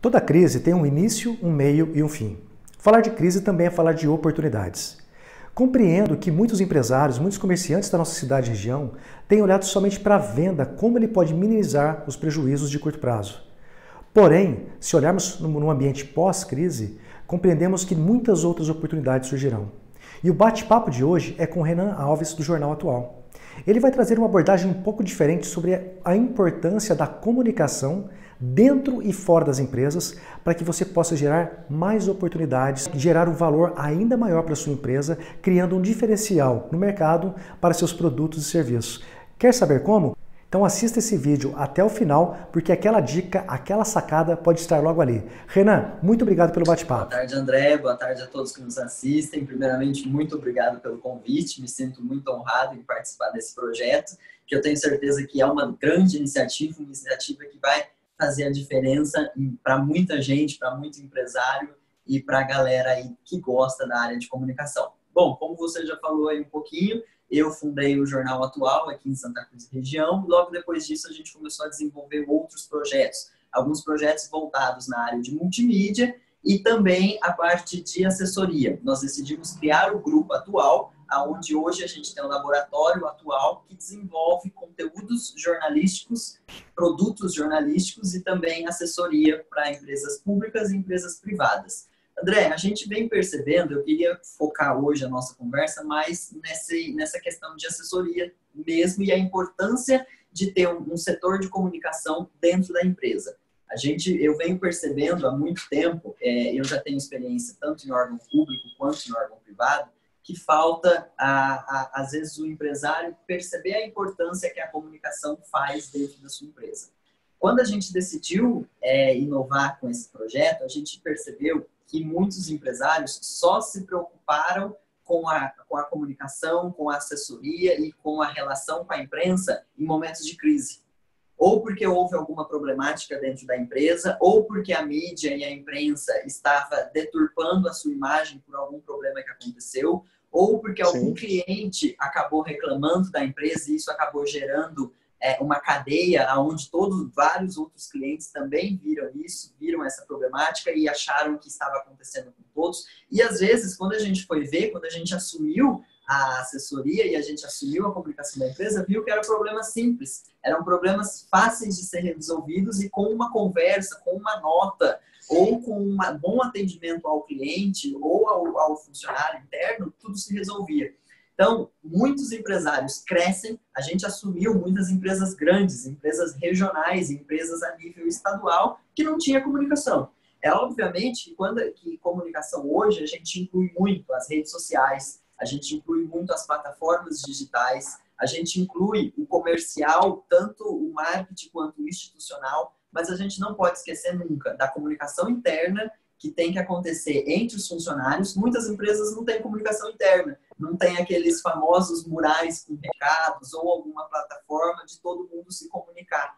Toda crise tem um início, um meio e um fim. Falar de crise também é falar de oportunidades. Compreendo que muitos empresários, muitos comerciantes da nossa cidade e região têm olhado somente para a venda, como ele pode minimizar os prejuízos de curto prazo. Porém, se olharmos no ambiente pós-crise, compreendemos que muitas outras oportunidades surgirão. E o bate-papo de hoje é com Renan Alves, do Jornal Atual. Ele vai trazer uma abordagem um pouco diferente sobre a importância da comunicação dentro e fora das empresas para que você possa gerar mais oportunidades, gerar um valor ainda maior para a sua empresa, criando um diferencial no mercado para seus produtos e serviços. Quer saber como? Então assista esse vídeo até o final, porque aquela dica, aquela sacada pode estar logo ali. Renan, muito obrigado pelo bate-papo. Boa tarde, André. Boa tarde a todos que nos assistem. Primeiramente, muito obrigado pelo convite. Me sinto muito honrado em participar desse projeto, que eu tenho certeza que é uma grande iniciativa, uma iniciativa que vai fazer a diferença para muita gente, para muito empresário e para a galera aí que gosta da área de comunicação. Bom, como você já falou aí um pouquinho, eu fundei o Jornal Atual aqui em Santa Cruz região. Logo depois disso, a gente começou a desenvolver outros projetos. Alguns projetos voltados na área de multimídia e também a parte de assessoria. Nós decidimos criar o Grupo Atual, onde hoje a gente tem um laboratório atual que desenvolve conteúdos jornalísticos, produtos jornalísticos e também assessoria para empresas públicas e empresas privadas. André, a gente vem percebendo, eu queria focar hoje a nossa conversa mais nessa questão de assessoria mesmo e a importância de ter um setor de comunicação dentro da empresa. Eu venho percebendo há muito tempo, eu já tenho experiência tanto em órgão público quanto em órgão privado, que falta, às vezes, o empresário perceber a importância que a comunicação faz dentro da sua empresa. Quando a gente decidiu inovar com esse projeto, a gente percebeu que muitos empresários só se preocuparam com a comunicação, com a assessoria e com a relação com a imprensa em momentos de crise. Ou porque houve alguma problemática dentro da empresa, ou porque a mídia e a imprensa estava deturpando a sua imagem por algum problema que aconteceu, ou porque algum cliente acabou reclamando da empresa e isso acabou gerando uma cadeia onde vários outros clientes também viram essa problemática e acharam que estava acontecendo com todos. E às vezes, quando a gente foi ver, quando a gente assumiu a assessoria e a gente assumiu a comunicação da empresa, viu que eram problemas simples, eram problemas fáceis de serem resolvidos e com uma conversa, com uma nota, ou com um bom atendimento ao cliente ou ao funcionário interno, tudo se resolvia. Então, muitos empresários crescem, a gente assumiu muitas empresas grandes, empresas regionais, empresas a nível estadual, que não tinha comunicação. Obviamente que comunicação hoje a gente inclui muito as redes sociais, a gente inclui muito as plataformas digitais, a gente inclui o comercial, tanto o marketing quanto o institucional, mas a gente não pode esquecer nunca da comunicação interna que tem que acontecer entre os funcionários. Muitas empresas não têm comunicação interna, não tem aqueles famosos murais com recados ou alguma plataforma de todo mundo se comunicar.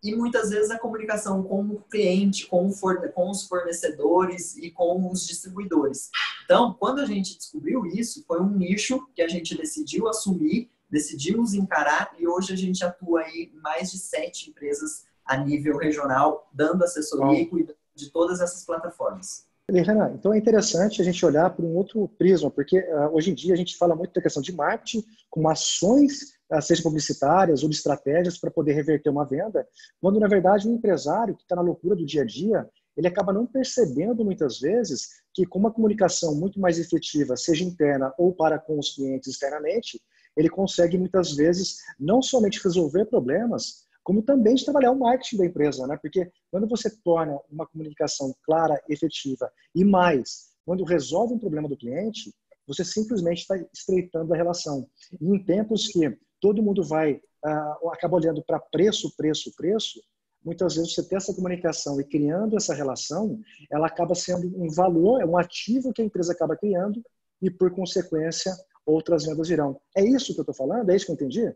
E muitas vezes a comunicação com o cliente, com os fornecedores e com os distribuidores. Então, quando a gente descobriu isso, foi um nicho que a gente decidiu assumir, decidimos encarar e hoje a gente atua aí em mais de 7 empresas a nível regional, dando assessoria e cuidando de todas essas plataformas. Renan, então é interessante a gente olhar por um outro prisma, porque hoje em dia a gente fala muito da questão de marketing, com ações, seja publicitárias ou de estratégias para poder reverter uma venda, quando na verdade um empresário que está na loucura do dia a dia, ele acaba não percebendo muitas vezes que com uma comunicação muito mais efetiva, seja interna ou para com os clientes externamente, ele consegue muitas vezes não somente resolver problemas, como também de trabalhar o marketing da empresa, né? Porque quando você torna uma comunicação clara, efetiva e mais, quando resolve um problema do cliente, você simplesmente está estreitando a relação. E em tempos que todo mundo acaba olhando para preço, muitas vezes você ter essa comunicação e criando essa relação, ela acaba sendo um valor, um ativo que a empresa acaba criando e, por consequência, outras vendas virão. É isso que eu estou falando? É isso que eu entendi?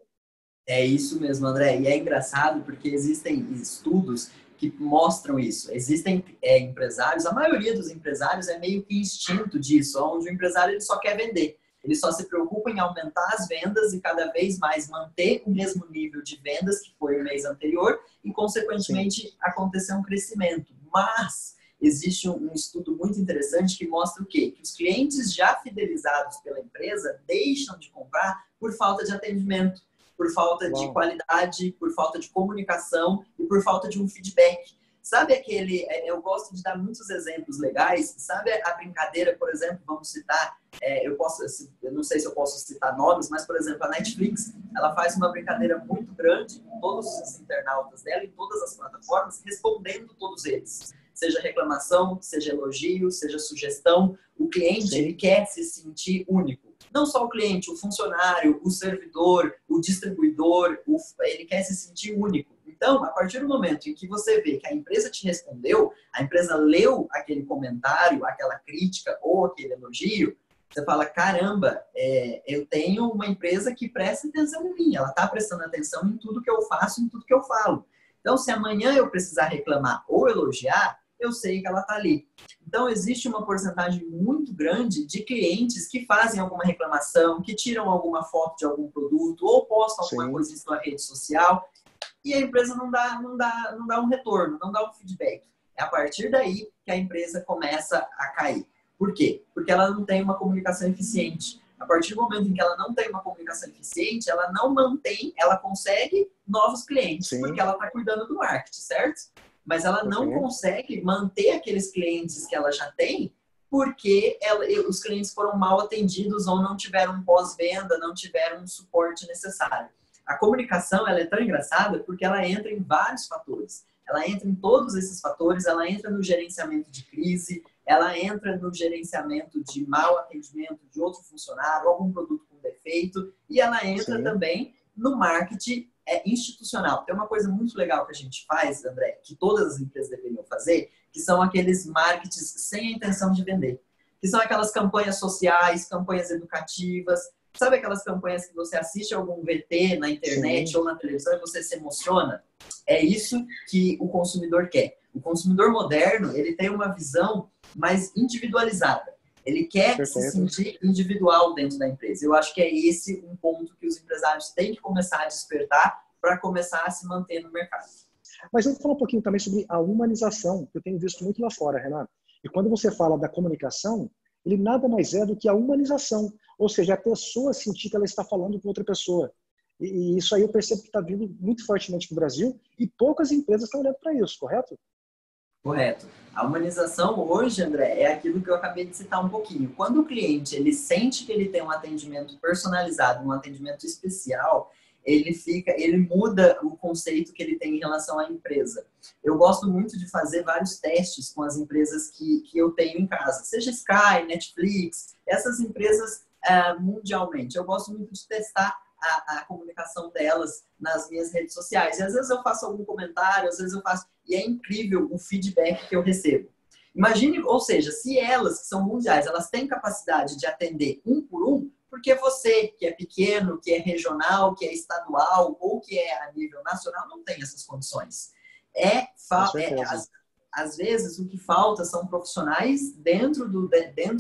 É isso mesmo, André. E é engraçado porque existem estudos que mostram isso. Existem empresários, a maioria dos empresários é meio que instinto disso, onde o empresário ele só quer vender. Ele só se preocupa em aumentar as vendas e cada vez mais manter o mesmo nível de vendas que foi o mês anterior e, consequentemente, acontecer um crescimento. Mas existe um estudo muito interessante que mostra o quê? Que os clientes já fidelizados pela empresa deixam de comprar por falta de atendimento, por falta de qualidade, por falta de comunicação e por falta de um feedback. Sabe aquele... Eu gosto de dar muitos exemplos legais. Sabe a brincadeira, por exemplo, vamos citar... eu não sei se eu posso citar nomes, mas, por exemplo, a Netflix, ela faz uma brincadeira muito grande com todos os internautas dela, em todas as plataformas, respondendo todos eles. Seja reclamação, seja elogio, seja sugestão. O cliente, ele quer se sentir único. Não só o cliente, o funcionário, o servidor, o distribuidor, ele quer se sentir único. Então, a partir do momento em que você vê que a empresa te respondeu, a empresa leu aquele comentário, aquela crítica ou aquele elogio, você fala, caramba, eu tenho uma empresa que presta atenção em mim, ela está prestando atenção em tudo que eu faço, em tudo que eu falo. Então, se amanhã eu precisar reclamar ou elogiar, eu sei que ela está ali. Então, existe uma porcentagem muito grande de clientes que fazem alguma reclamação, que tiram alguma foto de algum produto ou postam alguma coisa em sua rede social e a empresa não dá um retorno, não dá um feedback. É a partir daí que a empresa começa a cair. Por quê? Porque ela não tem uma comunicação eficiente. A partir do momento em que ela não tem uma comunicação eficiente, ela não mantém, ela consegue novos clientes, porque ela está cuidando do marketing, certo? Mas ela não consegue manter aqueles clientes que ela já tem porque os clientes foram mal atendidos ou não tiveram um pós-venda, não tiveram um suporte necessário. A comunicação, ela é tão engraçada porque ela entra em vários fatores. Ela entra em todos esses fatores, ela entra no gerenciamento de crise, ela entra no gerenciamento de mau atendimento de outro funcionário, algum produto com defeito, e ela entra também no marketing institucional. Tem uma coisa muito legal que a gente faz, André, que todas as empresas deveriam fazer, que são aqueles marketings sem a intenção de vender. Que são aquelas campanhas sociais, campanhas educativas. Sabe aquelas campanhas que você assiste algum VT na internet ou na televisão e você se emociona? É isso que o consumidor quer. O consumidor moderno, ele tem uma visão mais individualizada. Ele quer se sentir individual dentro da empresa. Eu acho que é esse um ponto que os empresários têm que começar a despertar para começar a se manter no mercado. Mas vamos falar um pouquinho também sobre a humanização, que eu tenho visto muito lá fora, Renato. E quando você fala da comunicação, ele nada mais é do que a humanização. Ou seja, a pessoa sentir que ela está falando com outra pessoa. E isso aí eu percebo que está vindo muito fortemente no Brasil e poucas empresas estão olhando para isso, correto? Correto. A humanização hoje, André, é aquilo que eu acabei de citar um pouquinho. Quando o cliente ele sente que ele tem um atendimento personalizado, um atendimento especial, ele muda o conceito que ele tem em relação à empresa. Eu gosto muito de fazer vários testes com as empresas que eu tenho em casa, seja Sky, Netflix, essas empresas mundialmente. Eu gosto muito de testar a comunicação delas nas minhas redes sociais. E às vezes eu faço algum comentário, às vezes eu faço... E é incrível o feedback que eu recebo. Imagine, ou seja, se elas, que são mundiais, elas têm capacidade de atender um por um, porque você, que é pequeno, que é regional, que é estadual ou que é a nível nacional, não tem essas condições. Às vezes, o que falta são profissionais dentro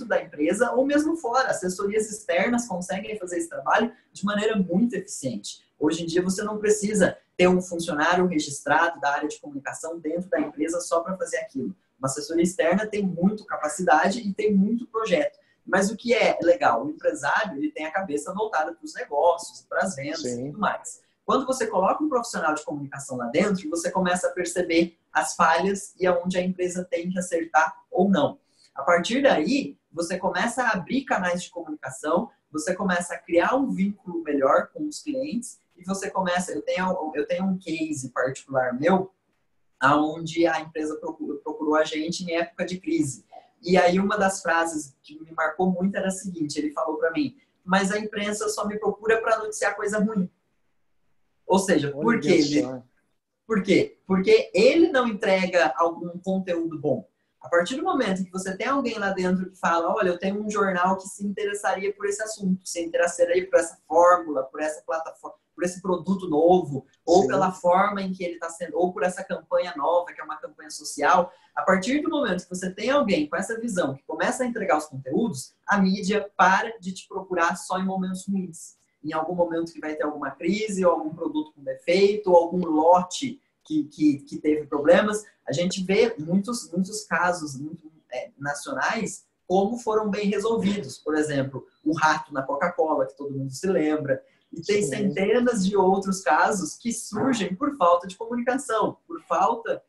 da empresa ou mesmo fora. Assessorias externas conseguem fazer esse trabalho de maneira muito eficiente. Hoje em dia, você não precisa ter um funcionário registrado da área de comunicação dentro da empresa só para fazer aquilo. Uma assessoria externa tem muita capacidade e tem muito projeto. Mas o que é legal? O empresário ele tem a cabeça voltada para os negócios, para as vendas e tudo mais. Quando você coloca um profissional de comunicação lá dentro, você começa a perceber as falhas e aonde a empresa tem que acertar ou não. A partir daí, você começa a abrir canais de comunicação, você começa a criar um vínculo melhor com os clientes e você começa... Eu tenho um case particular meu, onde a empresa procurou a gente em época de crise. E aí uma das frases que me marcou muito era a seguinte, ele falou para mim, mas a imprensa só me procura para noticiar coisa ruim. Ou seja, por quê? Por quê? Porque ele não entrega algum conteúdo bom. A partir do momento que você tem alguém lá dentro que fala, olha, eu tenho um jornal que se interessaria por esse assunto, se interessaria por essa fórmula, por essa plataforma, por esse produto novo, ou pela forma em que ele está sendo, ou por essa campanha nova, que é uma campanha social. A partir do momento que você tem alguém com essa visão que começa a entregar os conteúdos, a mídia para de te procurar só em momentos ruins. Em algum momento que vai ter alguma crise, ou algum produto com defeito, ou algum lote que teve problemas, a gente vê muitos casos nacionais como foram bem resolvidos. Por exemplo, o rato na Coca-Cola, que todo mundo se lembra. E tem centenas de outros casos que surgem por falta de comunicação, por falta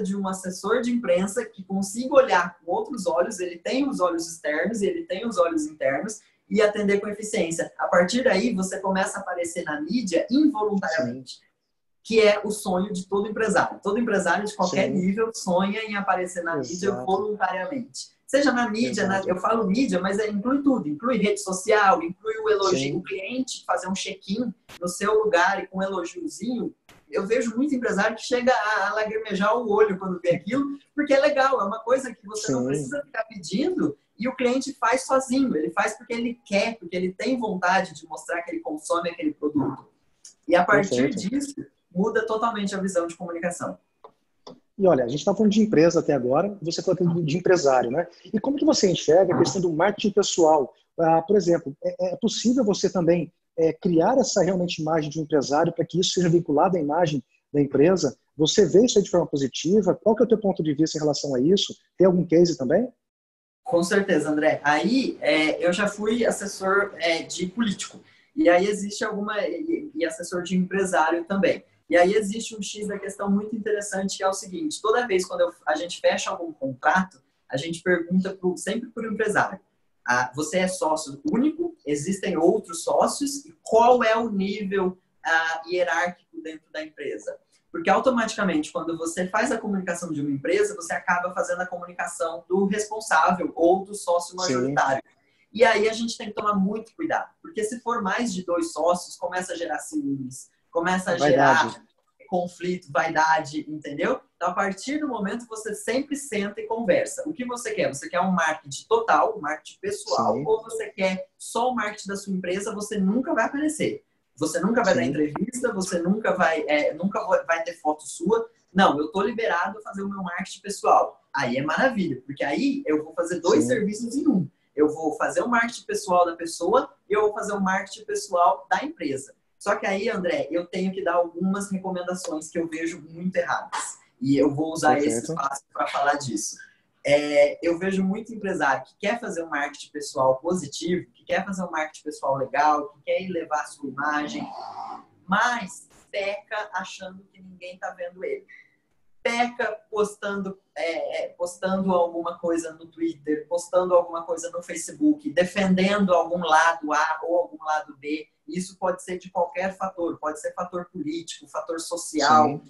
de um assessor de imprensa que consiga olhar com outros olhos. Ele tem os olhos externos e ele tem os olhos internos, e atender com eficiência. A partir daí, você começa a aparecer na mídia involuntariamente, que é o sonho de todo empresário. Todo empresário de qualquer nível sonha em aparecer na mídia voluntariamente. Seja na mídia, eu falo mídia, mas inclui tudo. Inclui rede social, inclui o elogio. O cliente fazer um check-in no seu lugar e com um elogiozinho. Eu vejo muito empresário que chega a lagrimejar o olho quando vê aquilo, porque é legal, é uma coisa que você não precisa ficar pedindo, e o cliente faz sozinho. Ele faz porque ele quer, porque ele tem vontade de mostrar que ele consome aquele produto. E a partir disso, muda totalmente a visão de comunicação. E olha, a gente está falando de empresa até agora, você falou de empresário, né? E como que você enxerga a questão do marketing pessoal? Por exemplo, é possível você também criar essa realmente imagem de um empresário para que isso seja vinculado à imagem da empresa? Você vê isso aí de forma positiva? Qual que é o teu ponto de vista em relação a isso? Tem algum case também? Com certeza, André. Aí, eu já fui assessor de político. E aí existe e assessor de empresário também. E aí existe um X da questão muito interessante, que é o seguinte: toda vez quando a gente fecha algum contrato, a gente pergunta sempre para o empresário: você é sócio único? Existem outros sócios? E qual é o nível hierárquico dentro da empresa? Porque automaticamente, quando você faz a comunicação de uma empresa, você acaba fazendo a comunicação do responsável ou do sócio majoritário. E aí a gente tem que tomar muito cuidado, porque se for mais de 2 sócios, começa a gerar ciúmes, começa a gerar conflito, vaidade, entendeu? Então, a partir do momento, você sempre senta e conversa. O que você quer? Você quer um marketing total, um marketing pessoal, ou você quer só o marketing da sua empresa? Você nunca vai aparecer. Você nunca vai dar entrevista, você nunca vai ter foto sua. Não, eu tô liberado a fazer o meu marketing pessoal. Aí é maravilha, porque aí eu vou fazer 2 serviços em um. Eu vou fazer o marketing pessoal da pessoa e eu vou fazer o marketing pessoal da empresa. Só que aí, André, eu tenho que dar algumas recomendações que eu vejo muito erradas. E eu vou usar esse espaço para falar disso. Eu vejo muito empresário que quer fazer um marketing pessoal positivo, que quer fazer um marketing pessoal legal, que quer elevar a sua imagem, mas peca achando que ninguém está vendo ele. Peca postando alguma coisa no Twitter, postando alguma coisa no Facebook, defendendo algum lado A ou algum lado B. Isso pode ser de qualquer fator, pode ser fator político, fator social,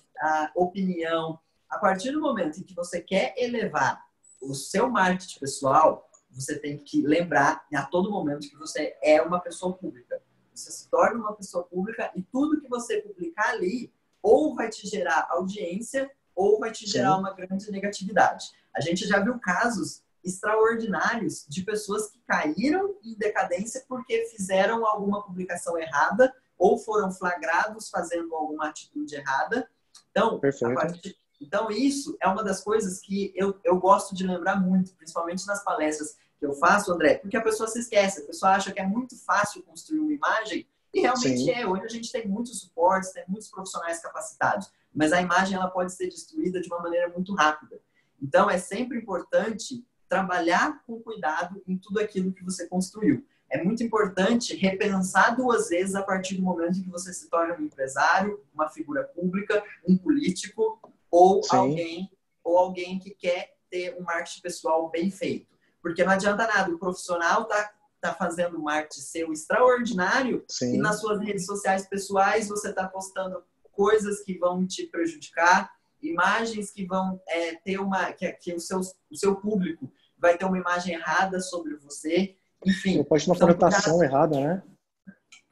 opinião. A partir do momento em que você quer elevar o seu marketing pessoal, você tem que lembrar a todo momento que você é uma pessoa pública. Você se torna uma pessoa pública e tudo que você publicar ali ou vai te gerar audiência ou vai te gerar uma grande negatividade. A gente já viu casos extraordinários de pessoas que caíram em decadência porque fizeram alguma publicação errada ou foram flagrados fazendo alguma atitude errada. Então, isso é uma das coisas que eu gosto de lembrar muito, principalmente nas palestras que eu faço, André, porque a pessoa se esquece, a pessoa acha que é muito fácil construir uma imagem, e realmente hoje a gente tem muitos suportes, tem muitos profissionais capacitados, mas a imagem ela pode ser destruída de uma maneira muito rápida. Então, é sempre importante trabalhar com cuidado em tudo aquilo que você construiu. É muito importante repensar 2 vezes a partir do momento em que você se torna um empresário, uma figura pública, um político ou alguém que quer ter um marketing pessoal bem feito. Porque não adianta nada, o profissional tá fazendo o marketing seu extraordinário e nas suas redes sociais pessoais você está postando coisas que vão te prejudicar, imagens que vão ter que o seu público vai ter uma imagem errada sobre você. Enfim. Pode ter uma conotação errada, né?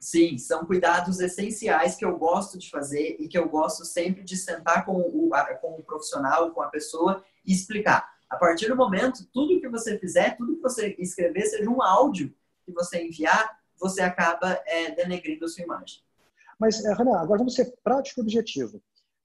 Sim, são cuidados essenciais que eu gosto de fazer e que eu gosto sempre de sentar com o profissional, com a pessoa e explicar. A partir do momento, tudo que você fizer, tudo que você escrever, seja um áudio que você enviar, você acaba denegrindo a sua imagem. Mas, Renan, agora vamos ser prático e objetivo.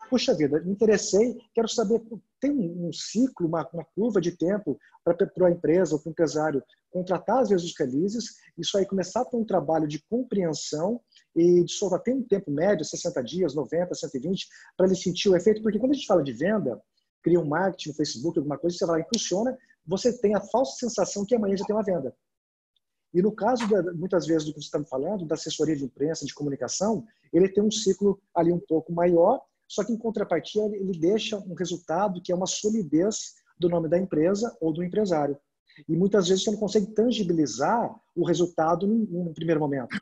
Puxa vida, me interessei, quero saber, tem um ciclo, uma curva de tempo para a empresa ou para o empresário contratar, às vezes, os releases, isso aí começar a ter um trabalho de compreensão e de soltar, tem um tempo médio, 60 dias, 90, 120, para ele sentir o efeito, porque quando a gente fala de venda, cria um marketing no Facebook, alguma coisa, você vai lá, impulsiona, você tem a falsa sensação que amanhã já tem uma venda. E no caso, muitas vezes, do que você está me falando, da assessoria de imprensa, de comunicação, ele tem um ciclo ali um pouco maior, só que em contrapartida ele deixa um resultado que é uma solidez do nome da empresa ou do empresário. E muitas vezes você não consegue tangibilizar o resultado num primeiro momento.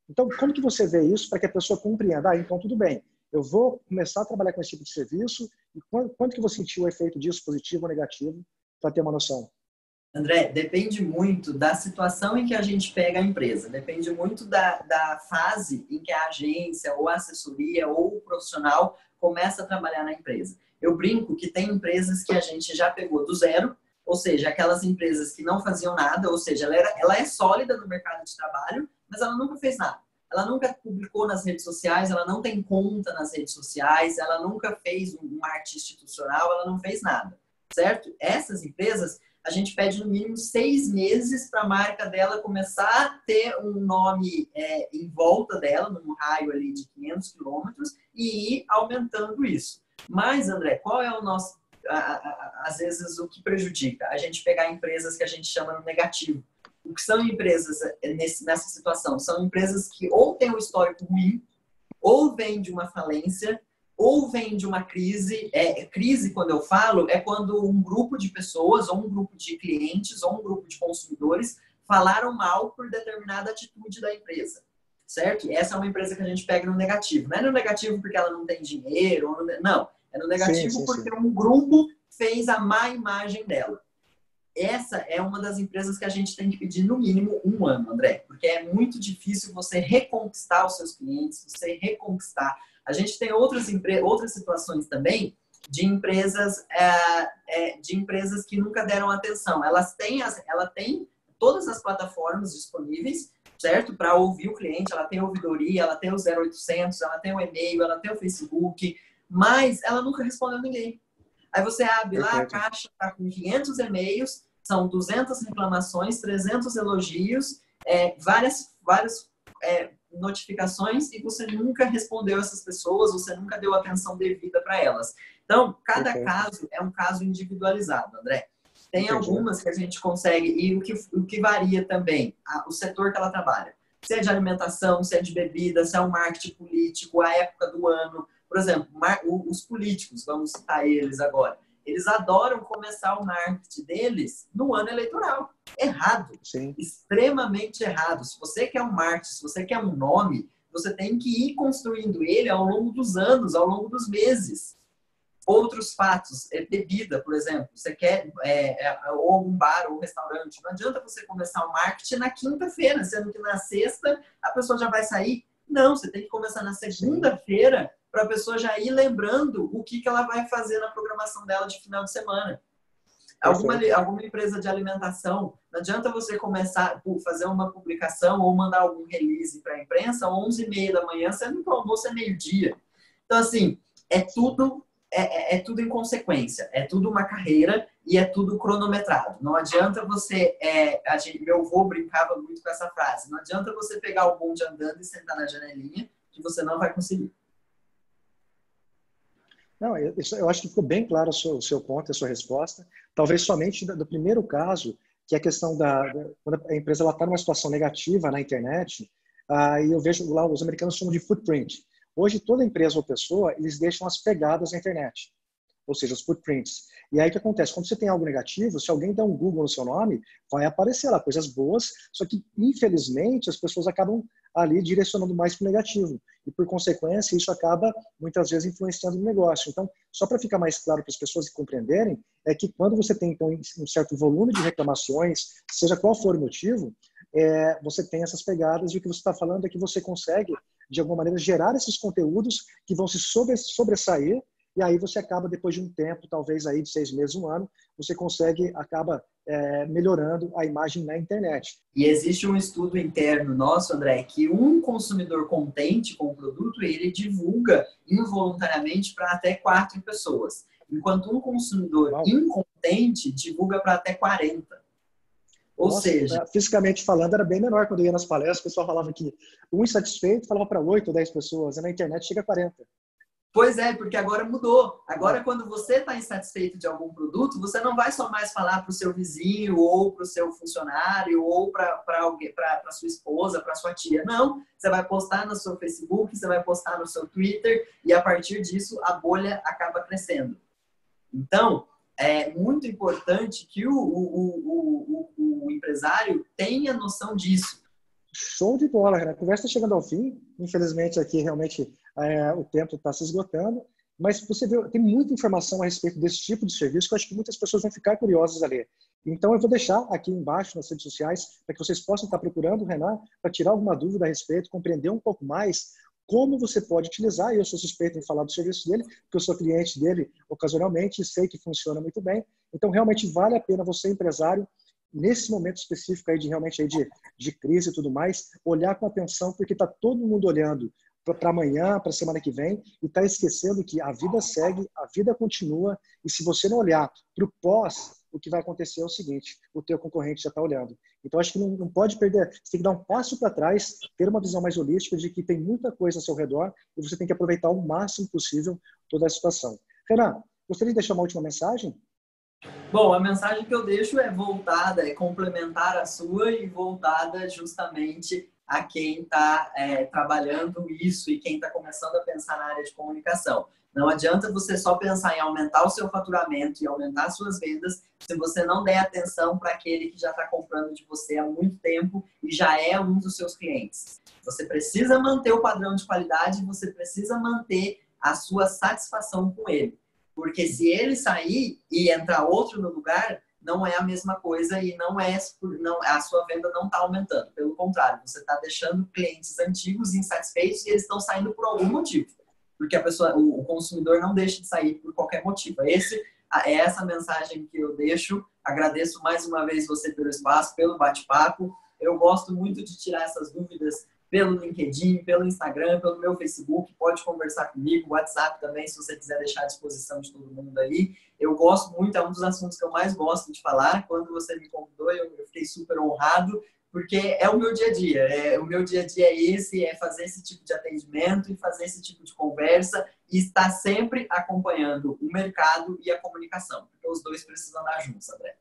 Então, como que você vê isso para que a pessoa compreenda? Então tudo bem, eu vou começar a trabalhar com esse tipo de serviço e quanto que eu vou sentir o efeito disso, positivo ou negativo, para ter uma noção? André, depende muito da situação em que a gente pega a empresa, depende muito da fase em que a agência, ou a assessoria, ou o profissional começa a trabalhar na empresa. Eu brinco que tem empresas que a gente já pegou do zero, ou seja, aquelas empresas que não faziam nada, ou seja, ela é sólida no mercado de trabalho, mas ela nunca fez nada. Ela nunca publicou nas redes sociais, ela não tem conta nas redes sociais, ela nunca fez um marketing institucional, ela não fez nada, certo? Essas empresas, a gente pede no mínimo 6 meses para a marca dela começar a ter um nome em volta dela, num raio ali de 500 quilômetros, e ir aumentando isso. Mas, André, qual é o nosso... às vezes, o que prejudica? A gente pegar empresas que a gente chama no negativo. O que são empresas nessa situação? São empresas que ou têm um histórico ruim, ou vêm de uma falência, ou vem de uma crise. Crise, quando eu falo, é quando um grupo de pessoas, ou um grupo de clientes, ou um grupo de consumidores falaram mal por determinada atitude da empresa, certo? E essa é uma empresa que a gente pega no negativo. Não é no negativo porque ela não tem dinheiro, não. É no negativo porque um grupo fez a má imagem dela. Essa é uma das empresas que a gente tem que pedir no mínimo 1 ano, André, porque é muito difícil você reconquistar os seus clientes, você reconquistar. A gente tem outras situações também de empresas que nunca deram atenção. Ela tem todas as plataformas disponíveis, certo? Para ouvir o cliente, ela tem a ouvidoria, ela tem o 0800, ela tem o e-mail, ela tem o Facebook, mas ela nunca respondeu a ninguém. Aí você abre lá, a caixa está com 500 e-mails, são 200 reclamações, 300 elogios, várias notificações, e você nunca respondeu essas pessoas, você nunca deu atenção devida para elas. Então, cada caso é um caso individualizado, André. Tem algumas que a gente consegue, e o que varia também, o setor que ela trabalha. Se é de alimentação, se é de bebida, se é um marketing político, a época do ano. Por exemplo, os políticos, vamos citar eles agora, eles adoram começar o marketing deles no ano eleitoral. Errado. Sim. Extremamente errado. Se você quer um marketing, se você quer um nome, você tem que ir construindo ele ao longo dos anos, ao longo dos meses. Outros fatos, bebida, por exemplo. Você quer ou um bar ou um restaurante. Não adianta você começar o marketing na quinta-feira, sendo que na sexta a pessoa já vai sair. Não, você tem que começar na segunda-feira para a pessoa já ir lembrando o que ela vai fazer na programação dela de final de semana. Alguma empresa de alimentação, não adianta você começar por fazer uma publicação ou mandar algum release para a imprensa às 11h30 da manhã, sendo que o almoço é meio-dia. Então, assim, é tudo em consequência, é tudo uma carreira e é tudo cronometrado. Não adianta você... meu avô brincava muito com essa frase, não adianta você pegar o bonde andando e sentar na janelinha, que você não vai conseguir. Não, eu acho que ficou bem claro o seu ponto, a sua resposta. Talvez somente do primeiro caso, que é a questão quando a empresa está numa situação negativa na internet, e eu vejo lá, os americanos chamam de footprint. Hoje, toda empresa ou pessoa, eles deixam as pegadas na internet, ou seja, os footprints. E aí o que acontece? Quando você tem algo negativo, se alguém der um Google no seu nome, vai aparecer lá coisas boas, só que, infelizmente, as pessoas acabam ali direcionando mais para o negativo. E, por consequência, isso acaba, muitas vezes, influenciando no negócio. Então, só para ficar mais claro para as pessoas compreenderem, é que quando você tem, então, um certo volume de reclamações, seja qual for o motivo, você tem essas pegadas, e o que você está falando é que você consegue, de alguma maneira, gerar esses conteúdos que vão se sobressair, e aí você acaba, depois de um tempo, talvez aí de 6 meses, 1 ano, você acaba melhorando a imagem na internet. E existe um estudo interno nosso, André, que um consumidor contente com o produto, ele divulga involuntariamente para até 4 pessoas, enquanto um consumidor incontente divulga para até 40. Ou Nossa, seja, fisicamente falando, era bem menor quando eu ia nas palestras. O pessoal falava que um insatisfeito falava para 8 ou 10 pessoas, e na internet chega a 40. pois é, porque agora mudou. Agora, É. quando você está insatisfeito de algum produto, você não vai só mais falar para o seu vizinho, ou para o seu funcionário, ou para alguém, para sua esposa, para sua tia. Não, você vai postar no seu Facebook, você vai postar no seu Twitter, e a partir disso a bolha acaba crescendo. Então, é muito importante que o empresário tenha noção disso. Show de bola, Renato. A conversa está chegando ao fim. Infelizmente, aqui realmente o tempo está se esgotando. Mas você vê, tem muita informação a respeito desse tipo de serviço que eu acho que muitas pessoas vão ficar curiosas a ler. Então, eu vou deixar aqui embaixo nas redes sociais para que vocês possam estar procurando o Renan para tirar alguma dúvida a respeito, compreender um pouco mais como você pode utilizar. E eu sou suspeito em falar do serviço dele, porque eu sou cliente dele ocasionalmente e sei que funciona muito bem. Então, realmente vale a pena você, empresário, nesse momento específico aí de realmente aí de crise e tudo mais, olhar com atenção, porque está todo mundo olhando para amanhã, para a semana que vem, e está esquecendo que a vida segue, a vida continua, e se você não olhar para o pós, o que vai acontecer é o seguinte, o teu concorrente já está olhando. Então, acho que não pode perder, você tem que dar um passo para trás, ter uma visão mais holística de que tem muita coisa ao seu redor, e você tem que aproveitar o máximo possível toda a situação. Renan, gostaria de deixar uma última mensagem? Bom, a mensagem que eu deixo é voltada, é complementar a sua e voltada justamente a quem está trabalhando isso e quem está começando a pensar na área de comunicação. Não adianta você só pensar em aumentar o seu faturamento e aumentar as suas vendas se você não der atenção para aquele que já está comprando de você há muito tempo e já é um dos seus clientes. Você precisa manter o padrão de qualidade, você precisa manter a sua satisfação com ele. Porque se ele sair e entrar outro no lugar, não é a mesma coisa e a sua venda não está aumentando. Pelo contrário, você está deixando clientes antigos insatisfeitos e eles estão saindo por algum motivo. Porque o consumidor não deixa de sair por qualquer motivo. É essa mensagem que eu deixo. Agradeço mais uma vez você pelo espaço, pelo bate-papo. Eu gosto muito de tirar essas dúvidas pelo LinkedIn, pelo Instagram, pelo meu Facebook, pode conversar comigo, WhatsApp também, se você quiser deixar à disposição de todo mundo aí. Eu gosto muito, é um dos assuntos que eu mais gosto de falar. Quando você me convidou, eu fiquei super honrado, porque é o meu dia a dia. O meu dia a dia é esse, é fazer esse tipo de atendimento e fazer esse tipo de conversa e estar sempre acompanhando o mercado e a comunicação, porque os dois precisam andar juntos, André.